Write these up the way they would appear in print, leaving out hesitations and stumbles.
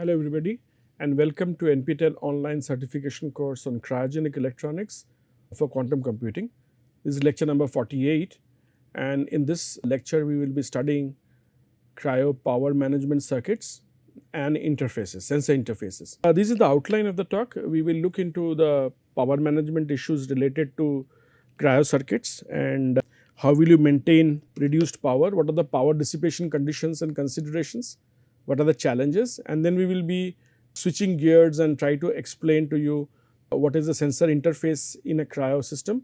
Hello everybody and welcome to NPTEL online certification course on cryogenic electronics for quantum computing. This is lecture number 48 and in this lecture we will be studying cryo-power management circuits and interfaces, sensor interfaces. This is the outline of the talk. We will look into the power management issues related to cryo-circuits and how will you maintain reduced power, what are the power dissipation conditions and considerations, what are the challenges, and then we will be switching gears and try to explain to you what is the sensor interface in a cryo system,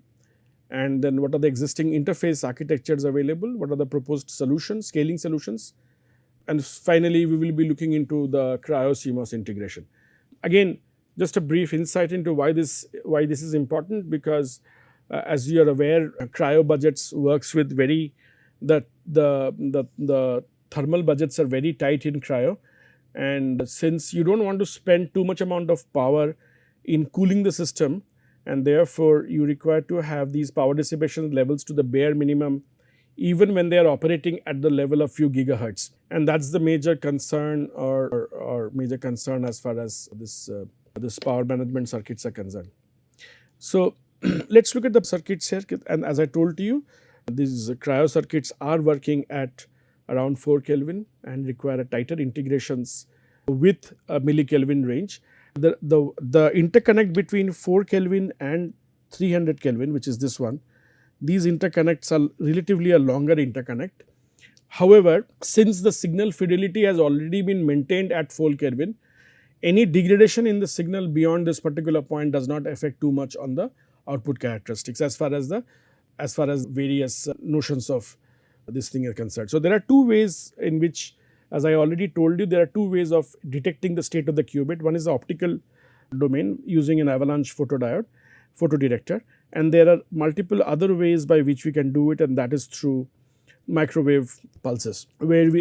and then what are the existing interface architectures available, what are the proposed solutions, scaling solutions, and finally we will be looking into the cryo-CMOS integration. Again, just a brief insight into why this is important, because as you are aware, cryo budgets works with the thermal budgets are very tight in cryo, and since you do not want to spend too much amount of power in cooling the system, and therefore you require to have these power dissipation levels to the bare minimum even when they are operating at the level of few gigahertz, and that is the major concern or major concern as far as this power management circuits are concerned. So let us look at the circuits here, and as I told to you, these cryo circuits are working at around 4 Kelvin and require a tighter integrations with a millikelvin range. The interconnect between 4 Kelvin and 300 Kelvin, which is this one, these interconnects are relatively a longer interconnect. However, since the signal fidelity has already been maintained at 4 Kelvin, any degradation in the signal beyond this particular point does not affect too much on the output characteristics as far as various notions of this thing are concerned. So there are two ways in which, as I already told you, there are two ways of detecting the state of the qubit. One is the optical domain using an avalanche photodetector, and there are multiple other ways by which we can do it, and that is through microwave pulses.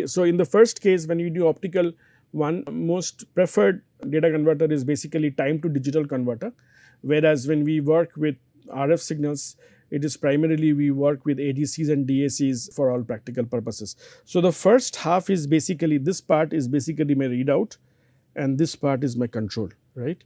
So in the first case, when you do optical, one most preferred data converter is basically time to digital converter, whereas when we work with RF signals, it is primarily we work with ADCs and DACs for all practical purposes. So the first half is basically, this part is basically my readout and this part is my control, right.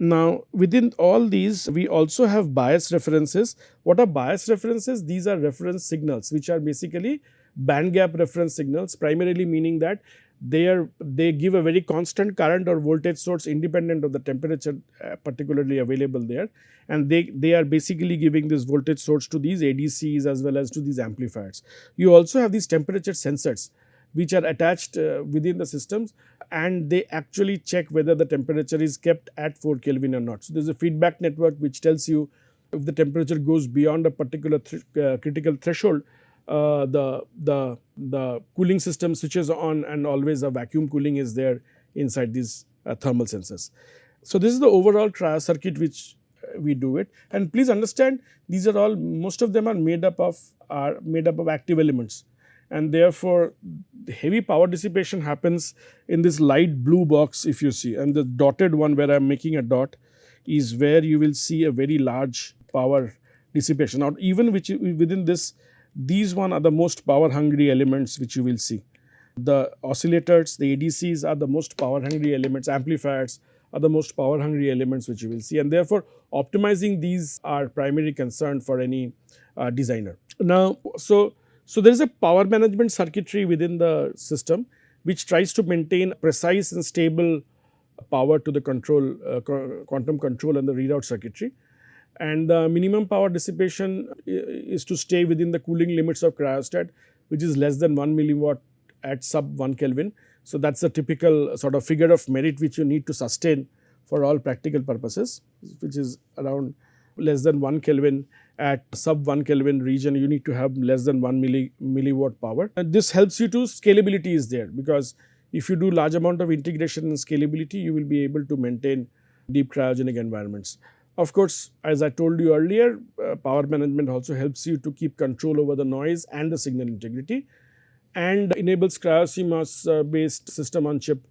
Now within all these we also have bias references. What are bias references? These are reference signals which are basically band gap reference signals, primarily meaning that they give a very constant current or voltage source independent of the temperature particularly available there, and they are basically giving this voltage source to these ADCs as well as to these amplifiers. You also have these temperature sensors which are attached within the systems, and they actually check whether the temperature is kept at 4 Kelvin or not. So there is a feedback network which tells you if the temperature goes beyond a particular critical threshold, the cooling system switches on and always a vacuum cooling is there inside these thermal sensors. So this is the overall cryo circuit which we do it, and please understand these are all, most of them are made up of active elements, and therefore the heavy power dissipation happens in this light blue box if you see, and the dotted one where I am making a dot is where you will see a very large power dissipation. Now even within this, these one are the most power hungry elements which you will see. The oscillators, the ADCs are the most power hungry elements, amplifiers are the most power hungry elements which you will see, and therefore optimizing these are primary concern for any designer. Now so there is a power management circuitry within the system which tries to maintain precise and stable power to the control, quantum control and the readout circuitry. And the minimum power dissipation is to stay within the cooling limits of cryostat, which is less than 1 milliwatt at sub 1 Kelvin. So that is a typical sort of figure of merit which you need to sustain for all practical purposes, which is around less than 1 Kelvin. At sub 1 Kelvin region you need to have less than 1 milliwatt power, and this helps you to scalability is there, because if you do large amount of integration and scalability you will be able to maintain deep cryogenic environments. Of course, as I told you earlier, power management also helps you to keep control over the noise and the signal integrity, and enables cryo-CMOS based system on chip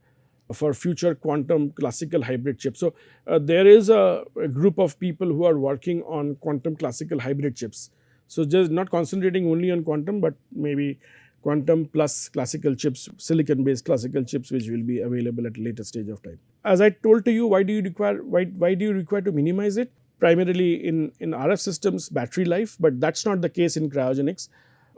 for future quantum classical hybrid chips. So there is a group of people who are working on quantum classical hybrid chips. So just not concentrating only on quantum, but maybe quantum plus classical chips, silicon based classical chips, which will be available at a later stage of time. As I told to you, why do you require to minimize it? Primarily in RF systems, battery life, but that's not the case in cryogenics.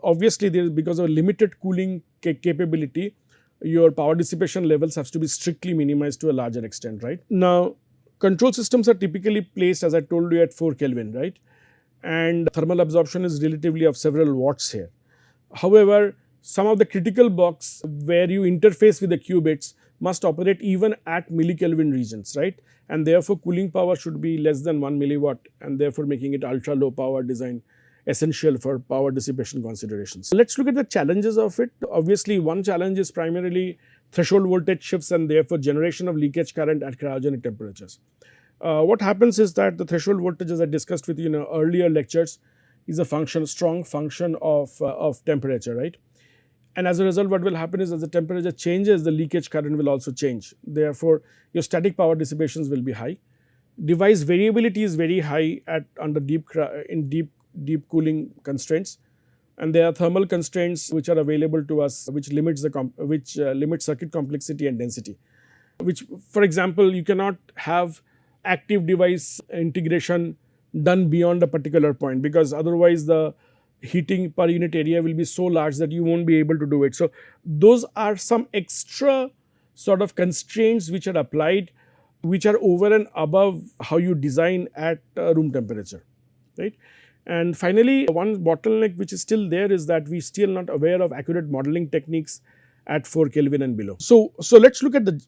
Obviously, there is, because of limited cooling capability, your power dissipation levels have to be strictly minimized to a larger extent, right? Now, control systems are typically placed, as I told you, at 4 Kelvin, right? And thermal absorption is relatively of several watts here. However, some of the critical blocks where you interface with the qubits must operate even at millikelvin regions, right? And therefore, cooling power should be less than 1 milliwatt, and therefore making it ultra low power design essential for power dissipation considerations. Let's look at the challenges of it. Obviously, one challenge is primarily threshold voltage shifts and therefore generation of leakage current at cryogenic temperatures. What happens is that the threshold voltage, as I discussed with you in earlier lectures, is a strong function of temperature, right? And as a result, what will happen is, as the temperature changes, the leakage current will also change. Therefore, your static power dissipations will be high. Device variability is very high under deep cooling constraints, and there are thermal constraints which are available to us, which limits circuit complexity and density. Which, for example, you cannot have active device integration done beyond a particular point, because otherwise the heating per unit area will be so large that you won't be able to do it. So, those are some extra sort of constraints which are applied, which are over and above how you design at room temperature, right? And finally, one bottleneck which is still there is that we still not aware of accurate modeling techniques at 4 Kelvin and below. So let's look at the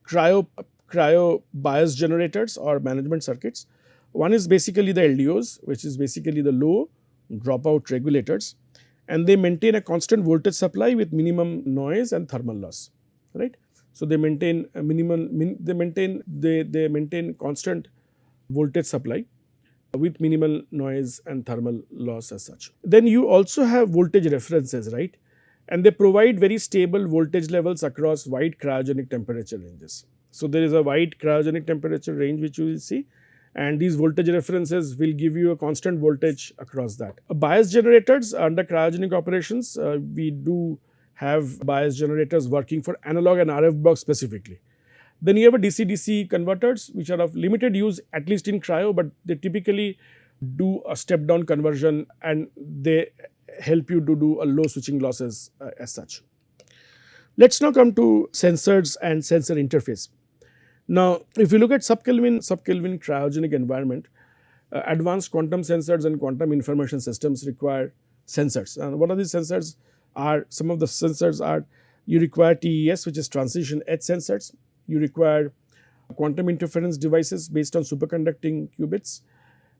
cryo bias generators or management circuits. One is basically the LDOs, which is basically the low dropout regulators, and they maintain a constant voltage supply with minimum noise and thermal loss, right? So they maintain a they maintain constant voltage supply with minimal noise and thermal loss as such. Then you also have voltage references, right? And they provide very stable voltage levels across wide cryogenic temperature ranges. So there is a wide cryogenic temperature range which you will see, and these voltage references will give you a constant voltage across that. Bias generators under cryogenic operations, we do have bias generators working for analog and RF blocks specifically. Then you have a DC-DC converters, which are of limited use, at least in cryo, but they typically do a step down conversion and they help you to do a low switching losses as such. Let's now come to sensors and sensor interface. Now, if you look at sub-Kelvin cryogenic environment, advanced quantum sensors and quantum information systems require sensors. And what are these sensors? Some of the sensors are, you require TES, which is transition edge sensors. You require quantum interference devices based on superconducting qubits.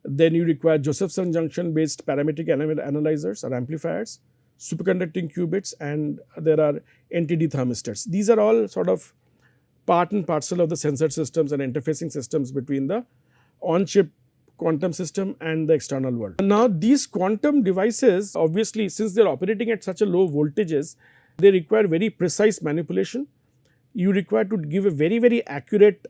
Then you require Josephson junction based parametric analyzers or amplifiers, superconducting qubits, and there are NTD thermistors. These are all sort of part and parcel of the sensor systems and interfacing systems between the on-chip quantum system and the external world. Now, these quantum devices, obviously, since they are operating at such a low voltages, they require very precise manipulation. You require to give a very, very accurate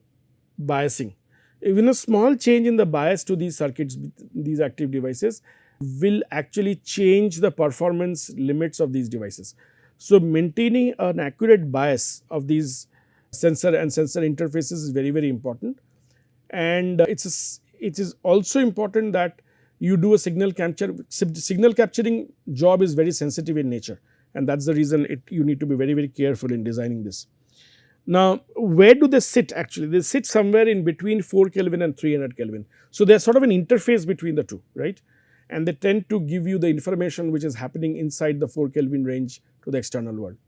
biasing. Even a small change in the bias to these circuits, these active devices, will actually change the performance limits of these devices. So, maintaining an accurate bias of these sensor and sensor interfaces is very, very important. And it is also important that you do a signal capture. Signal capturing job is very sensitive in nature, and that is the reason you need to be very, very careful in designing this. Now, where do they sit actually? They sit somewhere in between 4 Kelvin and 300 Kelvin. So, they are sort of an interface between the two, right? And they tend to give you the information which is happening inside the 4 Kelvin range to the external world.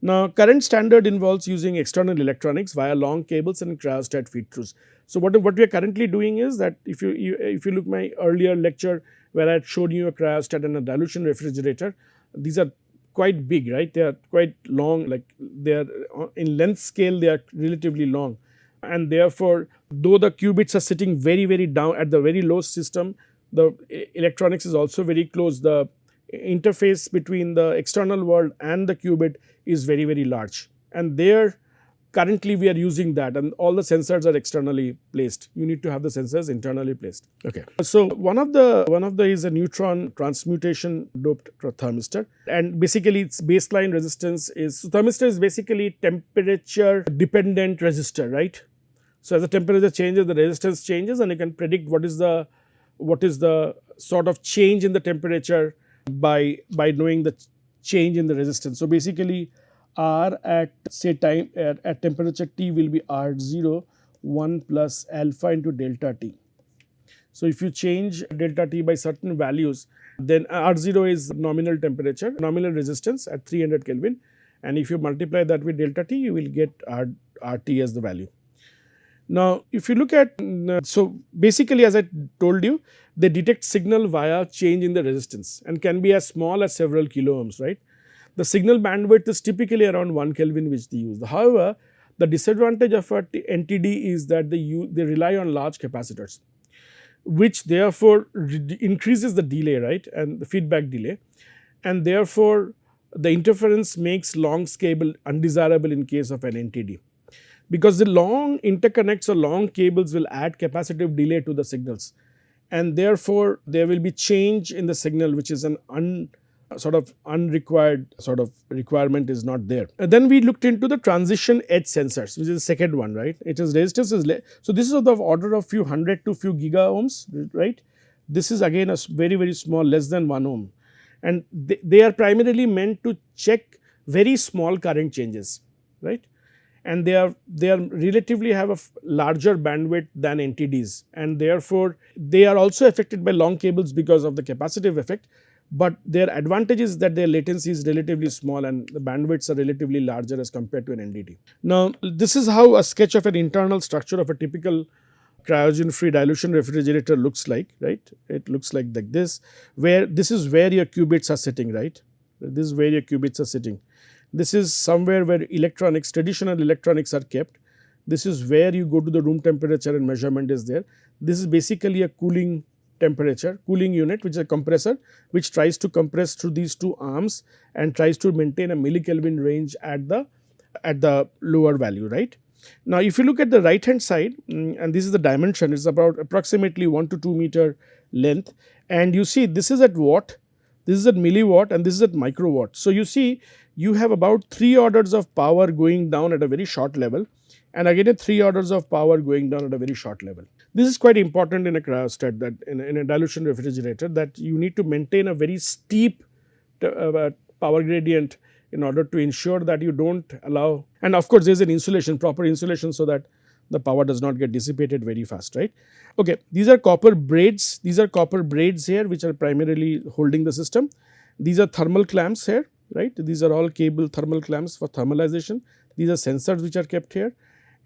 Now, current standard involves using external electronics via long cables and cryostat feed-throughs. So, what we are currently doing is that if you look my earlier lecture where I had shown you a cryostat and a dilution refrigerator, these are quite big, right? They are quite long, like they are in length scale, they are relatively long, and therefore, though the qubits are sitting very, very down at the very low system, the electronics is also very close. The interface between the external world and the qubit is very, very large, and there currently we are using that, and all the sensors are externally placed. You need to have the sensors internally placed. Okay. So one of the is a neutron transmutation doped thermistor, and basically its baseline resistance is, so thermistor is basically temperature dependent resistor, right? So as the temperature changes, the resistance changes, and you can predict what is the sort of change in the temperature by knowing the change in the resistance. So basically R at say time at temperature T will be R0 1 plus alpha into delta T. So if you change delta T by certain values, then R0 is nominal temperature, nominal resistance at 300 Kelvin, and if you multiply that with delta T, you will get RT as the value. Now, if you look at, so basically as I told you, they detect signal via change in the resistance and can be as small as several kilo ohms, right? The signal bandwidth is typically around 1 Kelvin which they use. However, the disadvantage of a NTD is that they rely on large capacitors, which therefore increases the delay, right, and the feedback delay, and therefore the interference makes long cable undesirable in case of an NTD. Because the long interconnects or long cables will add capacitive delay to the signals, and therefore there will be change in the signal, which is an unrequired sort of requirement is not there. And then we looked into the transition edge sensors, which is the second one, right? It is resistance is so this is of the order of few hundred to few giga ohms, right? This is again a very small, less than 1 ohm, and they are primarily meant to check very small current changes, right? And they are relatively have a larger bandwidth than NTDs, and therefore they are also affected by long cables because of the capacitive effect. But their advantage is that their latency is relatively small and the bandwidths are relatively larger as compared to an NDT. Now, this is how a sketch of an internal structure of a typical cryogen free dilution refrigerator looks like, right? It looks like this, where this is where your qubits are sitting, right? This is where your qubits are sitting. This is somewhere where electronics, traditional electronics are kept. This is where you go to the room temperature and measurement is there. This is basically a cooling unit, which is a compressor, which tries to compress through these two arms and tries to maintain a millikelvin range at the lower value, right? Now, if you look at the right hand side, and this is the dimension, it's about approximately 1 to 2 meter length, and you see this is at watt, this is at milliwatt, and this is at microwatt. So you see you have about 3 orders of power going down at a very short level, and again 3 orders of power going down at a very short level. This is quite important in a cryostat, that in a dilution refrigerator, that you need to maintain a very steep power gradient in order to ensure that you do not allow, and of course there is an insulation, proper insulation, so that the power does not get dissipated very fast, right? Okay, these are copper braids here, which are primarily holding the system. These are thermal clamps here, right? These are all cable thermal clamps for thermalization. These are sensors which are kept here,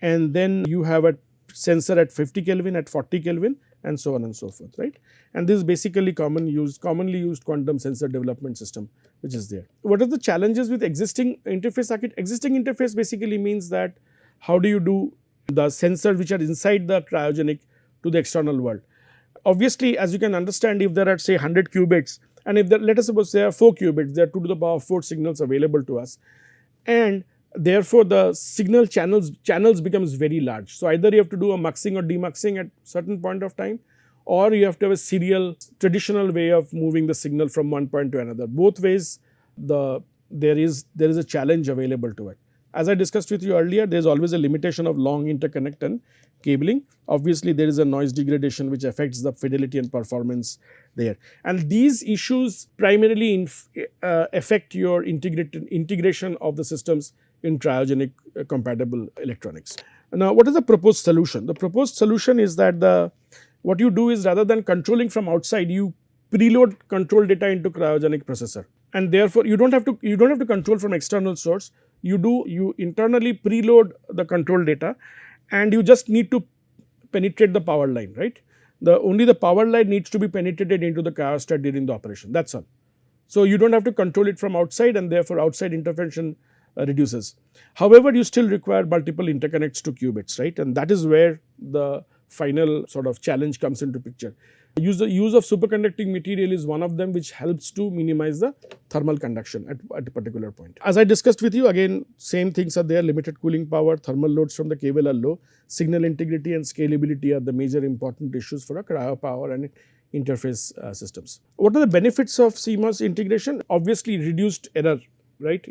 and then you have a sensor at 50 Kelvin, at 40 Kelvin, and so on and so forth, right? And this is basically commonly used quantum sensor development system which is there. What are the challenges with existing interface circuit? Existing interface basically means that how do you do the sensors which are inside the cryogenic to the external world? Obviously, as you can understand, if there are say 100 qubits, and if there, let us suppose there are 4 qubits, there are 2 to the power 4 signals available to us, and therefore the signal channels becomes very large. So either you have to do a muxing or demuxing at certain point of time, or you have to have a serial traditional way of moving the signal from one point to another. Both ways there is a challenge available to it. As I discussed with you earlier, there is always a limitation of long interconnect and cabling. Obviously, there is a noise degradation which affects the fidelity and performance there. And these issues primarily affect your integration of the systems in cryogenic compatible electronics. Now, what is the proposed solution? The proposed solution is that what you do is, rather than controlling from outside, you preload control data into cryogenic processor, and therefore you don't have to control from external source. You internally preload the control data, and you just need to penetrate the power line, right? Only the power line needs to be penetrated into the cryostat during the operation, that's all. So you don't have to control it from outside, and therefore outside intervention reduces. However, you still require multiple interconnects to qubits, right? And that is where the final sort of challenge comes into picture. The use of superconducting material is one of them, which helps to minimize the thermal conduction at a particular point. As I discussed with you, again same things are there: limited cooling power, thermal loads from the cable are low, signal integrity and scalability are the major important issues for a cryo-power and interface systems. What are the benefits of CMOS integration? Obviously reduced error, right?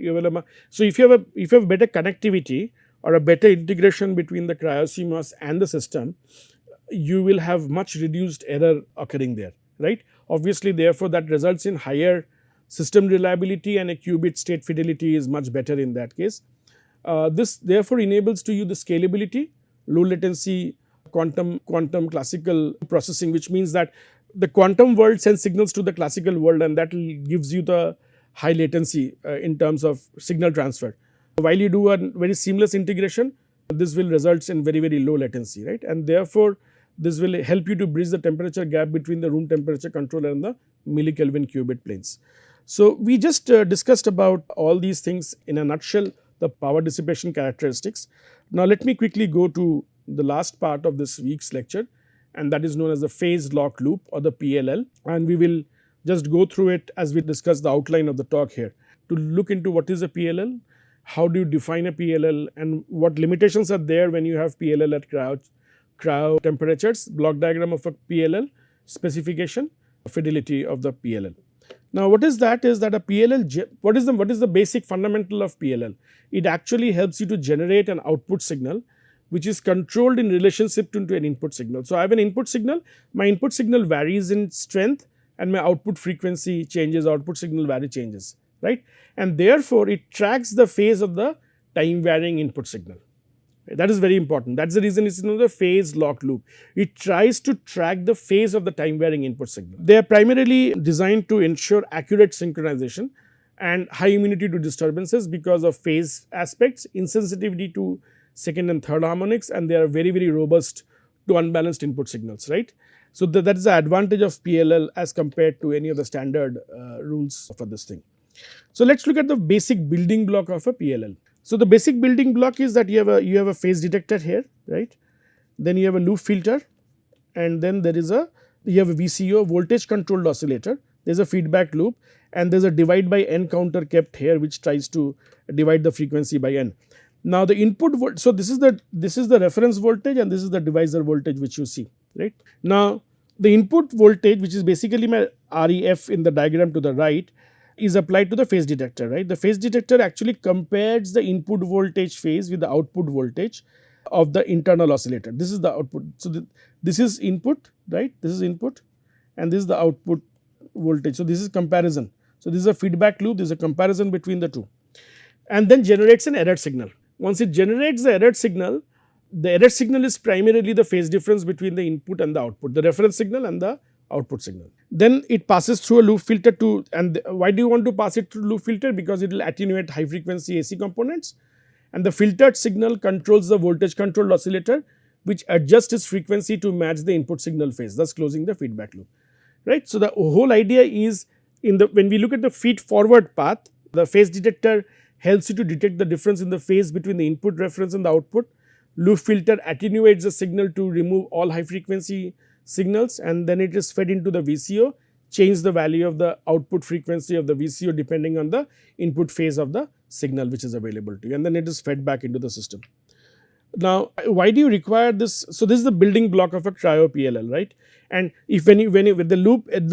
So if you have better connectivity or a better integration between the cryo-CMOS and the system, you will have much reduced error occurring there, right? Obviously, therefore, that results in higher system reliability, and a qubit state fidelity is much better in that case. This therefore enables to you the scalability, low latency, quantum classical processing, which means that the quantum world sends signals to the classical world, and that gives you the high latency in terms of signal transfer. While you do a very seamless integration, this will result in very, very low latency, right? And therefore, this will help you to bridge the temperature gap between the room temperature controller and the millikelvin qubit planes. So, we just discussed about all these things in a nutshell, the power dissipation characteristics. Now, let me quickly go to the last part of this week's lecture, and that is known as the phase lock loop, or the PLL, and we will just go through it as we discuss the outline of the talk here to look into what is a PLL, how do you define a PLL, and what limitations are there when you have PLL at cryo temperatures, block diagram of a PLL, specification, fidelity of the PLL. Now, what is that? Is that a PLL, what is the basic fundamental of PLL? It actually helps you to generate an output signal which is controlled in relationship to an input signal. So, I have an input signal, my input signal varies in strength and my output frequency changes, output signal value changes, right? And therefore, it tracks the phase of the time varying input signal. That is very important. That is the reason it is known as a phase lock loop. It tries to track the phase of the time varying input signal. They are primarily designed to ensure accurate synchronization and high immunity to disturbances because of phase aspects, insensitivity to second and third harmonics, and they are very, very robust to unbalanced input signals, right. So, that is the advantage of PLL as compared to any of the standard rules for this thing. So, let us look at the basic building block of a PLL. So, the basic building block is that you have a phase detector here, right. Then you have a loop filter, and then you have a VCO, voltage controlled oscillator. There is a feedback loop, and there is a divide by n counter kept here, which tries to divide the frequency by n. Now, the input voltage, so this is the reference voltage, and this is the divisor voltage which you see, right. Now, the input voltage, which is basically my REF in the diagram to the right, is applied to the phase detector, right. The phase detector actually compares the input voltage phase with the output voltage of the internal oscillator. This is the output. So, this is input, right, this is input, and this is the output voltage. So, this is comparison. So, this is a feedback loop, this is a comparison between the two, and then generates an error signal. Once it generates the error signal is primarily the phase difference between the input and the output, the reference signal and the output signal. Then it passes through a loop filter and why do you want to pass it through loop filter? Because it will attenuate high frequency AC components, and the filtered signal controls the voltage controlled oscillator, which adjusts its frequency to match the input signal phase, thus closing the feedback loop, right. So, the whole idea is when we look at the feed forward path, the phase detector helps you to detect the difference in the phase between the input reference and the output. Loop filter attenuates the signal to remove all high frequency signals, and then it is fed into the VCO, change the value of the output frequency of the VCO depending on the input phase of the signal which is available to you, and then it is fed back into the system. Now, why do you require this? So, this is the building block of a cryo PLL, right. And if with the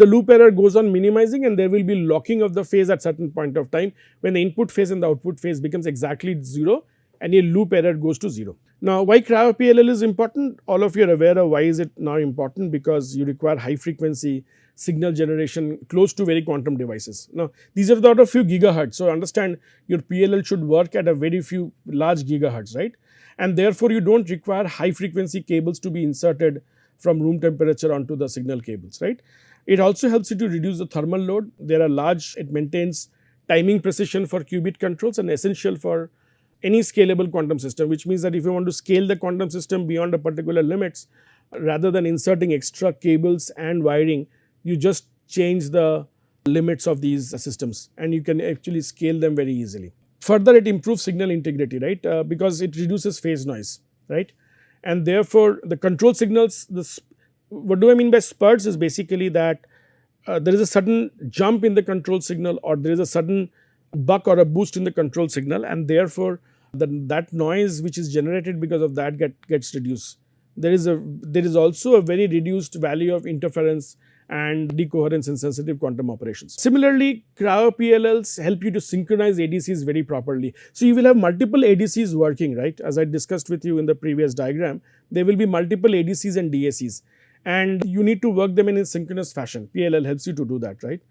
loop error goes on minimizing, and there will be locking of the phase at certain point of time when the input phase and the output phase becomes exactly 0 and your loop error goes to 0. Now, why cryo PLL is important? All of you are aware of why is it now important, because you require high frequency signal generation close to very quantum devices. Now, these are not a few gigahertz. So, understand your PLL should work at a very few large gigahertz, right. And therefore, you do not require high frequency cables to be inserted from room temperature onto the signal cables, right. It also helps you to reduce the thermal load. There are large, it maintains timing precision for qubit controls and essential for any scalable quantum system, which means that if you want to scale the quantum system beyond a particular limits, rather than inserting extra cables and wiring, you just change the limits of these systems and you can actually scale them very easily. Further, it improves signal integrity, right, because it reduces phase noise, right, and therefore, the control signals, what do I mean by spurts is basically that there is a sudden jump in the control signal, or there is a sudden buck or a boost in the control signal, and therefore that noise which is generated because of that gets reduced. There is also a very reduced value of interference and decoherence in sensitive quantum operations. Similarly, cryo-PLLs help you to synchronize ADCs very properly. So you will have multiple ADCs working, right? As I discussed with you in the previous diagram, there will be multiple ADCs and DACs, and you need to work them in a synchronous fashion. PLL helps you to do that, right?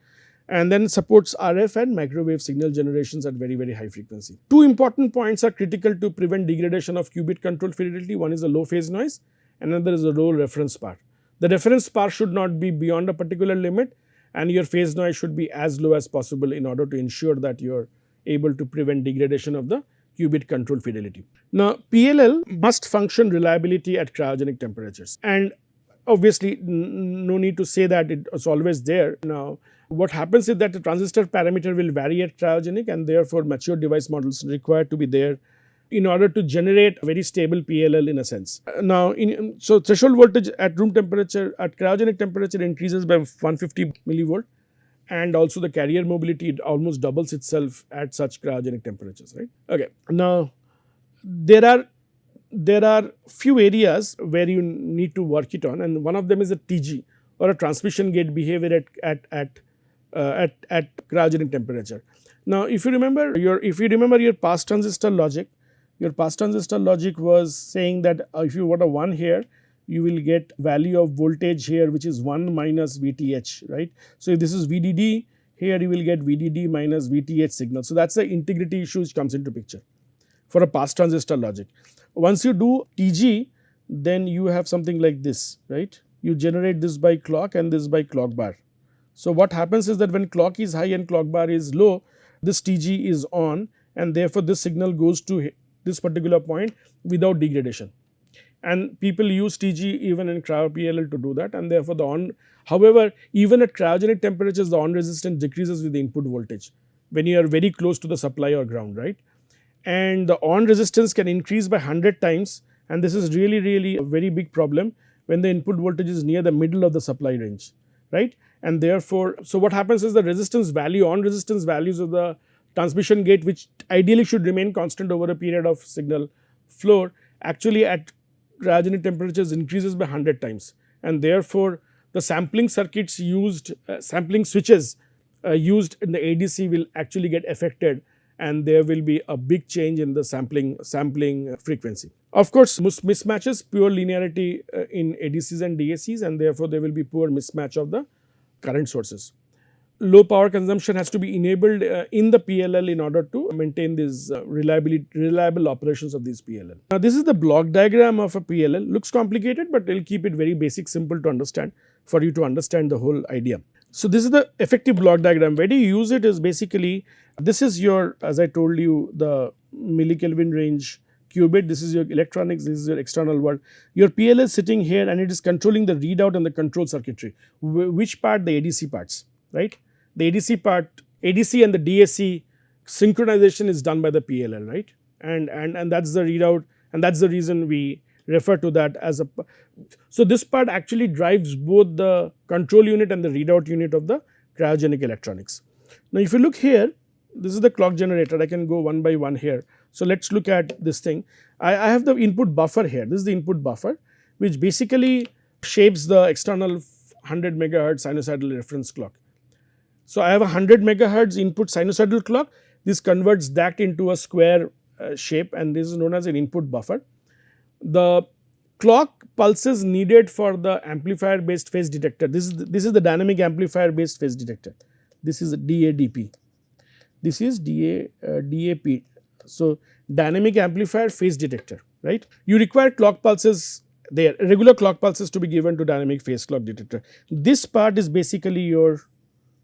And then supports RF and microwave signal generations at very, very high frequency. Two important points are critical to prevent degradation of qubit control fidelity. One is a low phase noise, and another is a low reference power. The reference power should not be beyond a particular limit, and your phase noise should be as low as possible in order to ensure that you are able to prevent degradation of the qubit control fidelity. Now, PLL must function reliability at cryogenic temperatures, and obviously no need to say that it's always there. Now, what happens is that the transistor parameter will vary at cryogenic, and therefore mature device models require to be there in order to generate a very stable PLL in a sense. Now, so threshold voltage at room temperature, at cryogenic temperature, increases by 150 millivolt, and also the carrier mobility, it almost doubles itself at such cryogenic temperatures, right? Okay. Now, there are few areas where you need to work it on, and one of them is a TG, or a transmission gate behavior at cryogenic temperature. Now, if you remember your past transistor logic, was saying that if you want a 1 here, you will get value of voltage here, which is 1 minus VTH, right. So, if this is VDD, here you will get VDD minus VTH signal. So, that is the integrity issue which comes into picture for a past transistor logic. Once you do TG, then you have something like this, right. You generate this by clock and this by clock bar. So, what happens is that when clock is high and clock bar is low, this TG is on, and therefore, this signal goes to this particular point without degradation. And people use TG even in cryo-PLL to do that, and therefore, however, even at cryogenic temperatures, the on resistance decreases with the input voltage when you are very close to the supply or ground, right. And the on resistance can increase by 100 times, and this is really a very big problem when the input voltage is near the middle of the supply range, right. And therefore, so what happens is the resistance value, on resistance values of the transmission gate, which ideally should remain constant over a period of signal flow, actually at cryogenic temperatures increases by 100 times, and therefore, the sampling circuits used, sampling switches used in the ADC will actually get affected, and there will be a big change in the sampling frequency. Of course, mismatches, pure linearity in ADCs and DACs, and therefore, there will be poor mismatch of the current sources. Low power consumption has to be enabled in the PLL in order to maintain these reliable operations of these PLL. Now, this is the block diagram of a PLL. Looks complicated, but we will keep it very basic, simple to understand for you to understand the whole idea. So, this is the effective block diagram. Where do you use it is basically, this is your, as I told you, the millikelvin range qubit, this is your electronics, this is your external world. Your PLL is sitting here, and it is controlling the readout and the control circuitry. Which part? The ADC parts, right. The ADC part, ADC and the DAC synchronization is done by the PLL, right, and that is the readout, and that is the reason we refer to that as a. So, this part actually drives both the control unit and the readout unit of the cryogenic electronics. Now, if you look here, this is the clock generator. I can go one by one here. So, let us look at this thing. I have the input buffer here. This is the input buffer, which basically shapes the external 100 megahertz sinusoidal reference clock. So, I have a 100 megahertz input sinusoidal clock. This converts that into a square shape, and this is known as an input buffer. The clock pulses needed for the amplifier based phase detector. This is the dynamic amplifier based phase detector. This is DADP. This is DAP. So, dynamic amplifier phase detector, right. You require clock pulses there, regular clock pulses to be given to dynamic phase clock detector. This part is basically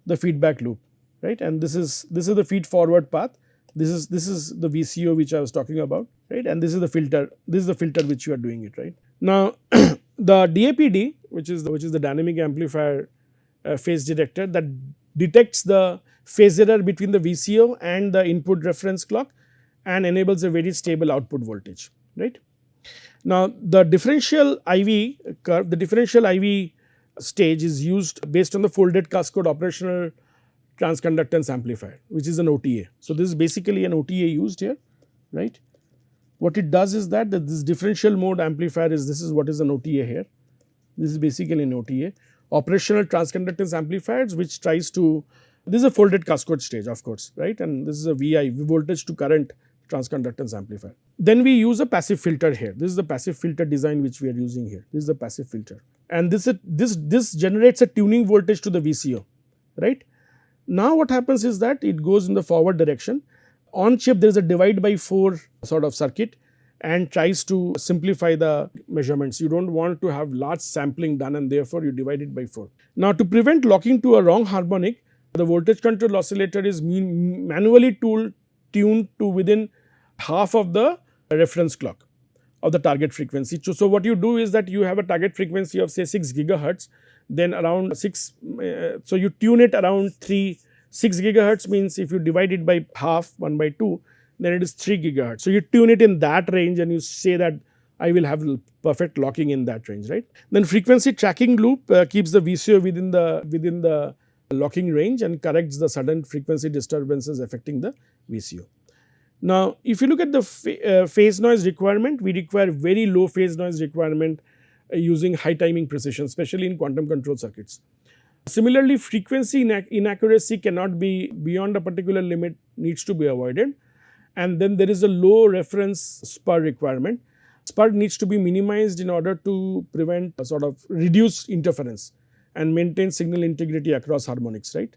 the feedback loop, right, and this is the feed forward path. This is the VCO which I was talking about, right, and this is the filter. This is the filter which you are doing it, right. Now, the DAPD, which is the dynamic amplifier phase detector, that detects the phase error between the VCO and the input reference clock, and enables a very stable output voltage, right. Now, the differential IV curve, the differential IV stage is used based on the folded cascade operational transconductance amplifier, which is an OTA. So, this is basically an OTA used here, right. What it does is that this differential mode amplifier is, this is what is an OTA here. This is basically an OTA, operational transconductance amplifiers, which tries to, this is a folded cascade stage of course, right, and this is a VI, voltage to current transconductance amplifier. Then we use a passive filter here. This is the passive filter design which we are using here. This is the passive filter, and this generates a tuning voltage to the VCO, right. Now what happens is that it goes in the forward direction. On chip there is a divide by 4 sort of circuit and tries to simplify the measurements. You do not want to have large sampling done, and therefore you divide it by 4. Now, to prevent locking to a wrong harmonic, the voltage control oscillator is manually tuned to within half of the reference clock of the target frequency. So, what you do is that you have a target frequency of say 6 gigahertz, then around 6, so you tune it around 6 gigahertz means if you divide it by half, 1 by 2, then it is 3 gigahertz. So, you tune it in that range and you say that I will have perfect locking in that range, right. Then frequency tracking loop keeps the VCO within the locking range and corrects the sudden frequency disturbances affecting the VCO. Now, if you look at the phase noise requirement, we require very low phase noise requirement using high timing precision, especially in quantum control circuits. Similarly, frequency inaccuracy cannot be beyond a particular limit, needs to be avoided, and then there is a low reference spur requirement. Spur needs to be minimized in order to prevent a sort of reduce interference and maintain signal integrity across harmonics, right.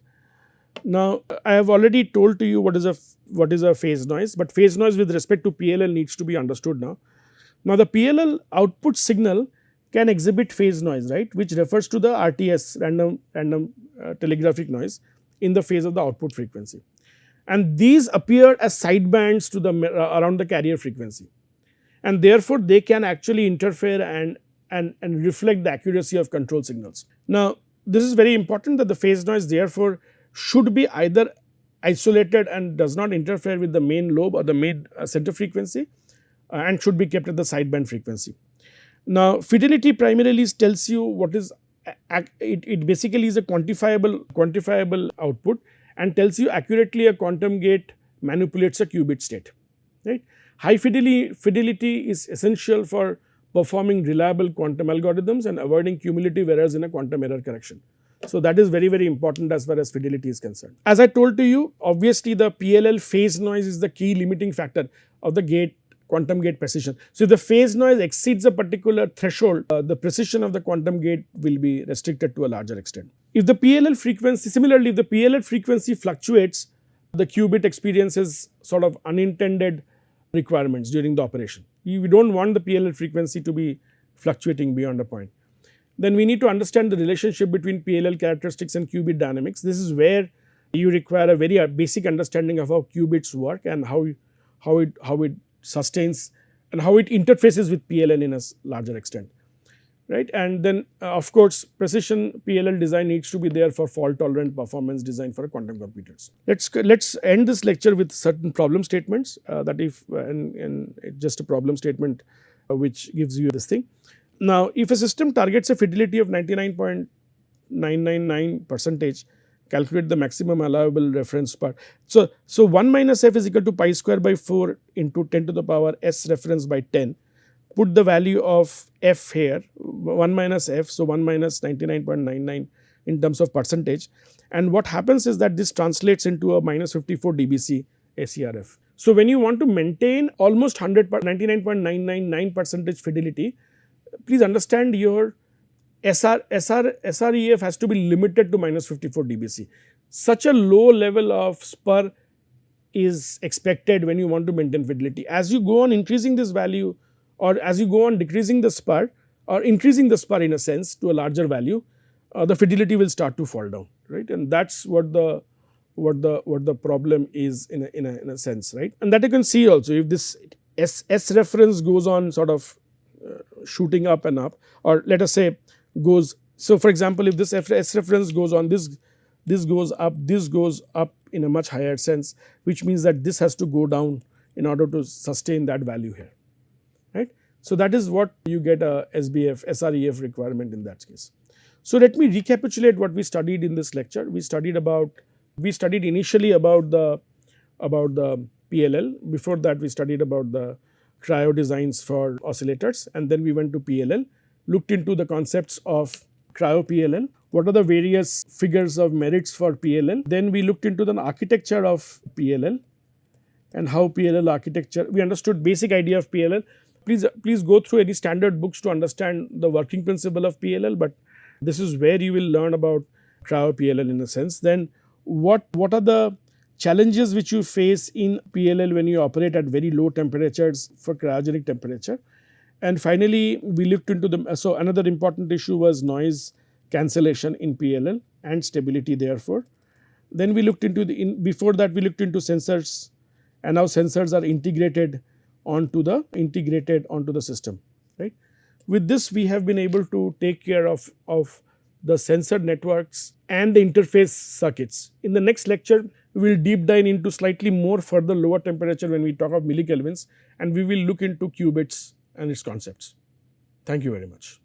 Now, I have already told to you what is a phase noise, but phase noise with respect to PLL needs to be understood now. Now, the PLL output signal can exhibit phase noise, right, which refers to the RTS, random telegraphic noise in the phase of the output frequency, and these appear as sidebands to the around the carrier frequency, and therefore they can actually interfere and reflect the accuracy of control signals. Now, this is very important that the phase noise therefore should be either isolated and does not interfere with the main lobe or the main center frequency and should be kept at the sideband frequency. Now, fidelity primarily tells you what is it basically is a quantifiable output and tells you accurately a quantum gate manipulates a qubit state, right. High fidelity is essential for performing reliable quantum algorithms and avoiding cumulative errors in a quantum error correction. So, that is very, very important as far as fidelity is concerned. As I told to you, obviously the PLL phase noise is the key limiting factor of the gate quantum gate precision. So, if the phase noise exceeds a particular threshold, the precision of the quantum gate will be restricted to a larger extent. If the PLL frequency, similarly if the PLL frequency fluctuates, the qubit experiences sort of unintended requirements during the operation. We do not want the PLL frequency to be fluctuating beyond a point. Then we need to understand the relationship between PLL characteristics and qubit dynamics. This is where you require a very basic understanding of how qubits work and how it sustains and how it interfaces with PLL in a larger extent, right. And then of course, precision PLL design needs to be there for fault tolerant performance design for quantum computers. Let's end this lecture with certain problem statements that if and just a problem statement which gives you this thing. Now, if a system targets a fidelity of 99.999%, calculate the maximum allowable reference part. So 1 minus f is equal to pi square by 4 into 10 to the power s reference by 10. Put the value of f here, 1 minus f, so 1 minus 99.99 in terms of percentage, and what happens is that this translates into a minus 54 dBc ACRF. So, when you want to maintain almost 99.999% fidelity, please understand your SREF has to be limited to minus 54 dBc. Such a low level of spur is expected when you want to maintain fidelity. As you go on increasing this value or as you go on decreasing the spur or increasing the spur in a sense to a larger value, the fidelity will start to fall down, right, and that is what the problem is in a sense, right. And that you can see also if this S reference goes on sort of shooting up and up, or let us say goes, so for example if this S reference goes on, this goes up in a much higher sense, which means that this has to go down in order to sustain that value here, right. So that is what you get a SBF, SREF requirement in that case. So let me recapitulate what we studied in this lecture. We studied initially about the PLL. Before that we studied about the cryo designs for oscillators, and then we went to PLL, looked into the concepts of cryo PLL, what are the various figures of merits for PLL. Then we looked into the architecture of PLL and how PLL architecture, we understood basic idea of PLL. Please go through any standard books to understand the working principle of PLL, but this is where you will learn about cryo PLL in a sense. Then what are the challenges which you face in PLL when you operate at very low temperatures for cryogenic temperature. And finally, we looked into so another important issue was noise cancellation in PLL and stability therefore. Then we looked into before that we looked into sensors, and now sensors are integrated onto the system, right. With this we have been able to take care of the sensor networks and the interface circuits. In the next lecture we will deep dive into slightly more further lower temperature when we talk of millikelvins, and we will look into qubits and its concepts. Thank you very much.